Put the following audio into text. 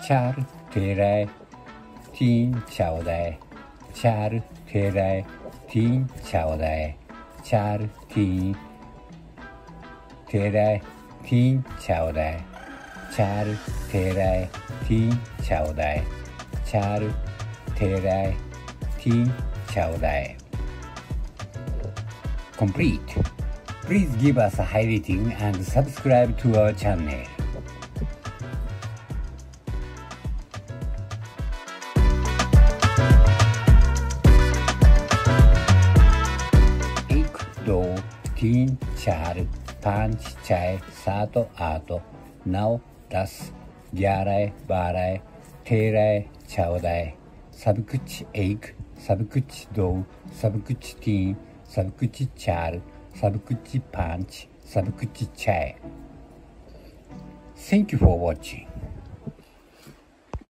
चार तेरह तीन चौदह, चार तेरह तीन चौदह, चार तीन तेरह तीन चौदह, चार तेरह तीन चौदह, चार तेरह तीन चौदह. Complete. Please give us a high rating and subscribe to our channel. एक दो तीन चार पाँच छः सात आठ नौ 10 11 12 13 14. सब कुछ एक, सब कुछ दो, सब कुछ तीन, सब कुछ चार, सब कुछ पाँच, सब कुछ छः. Thank you for watching.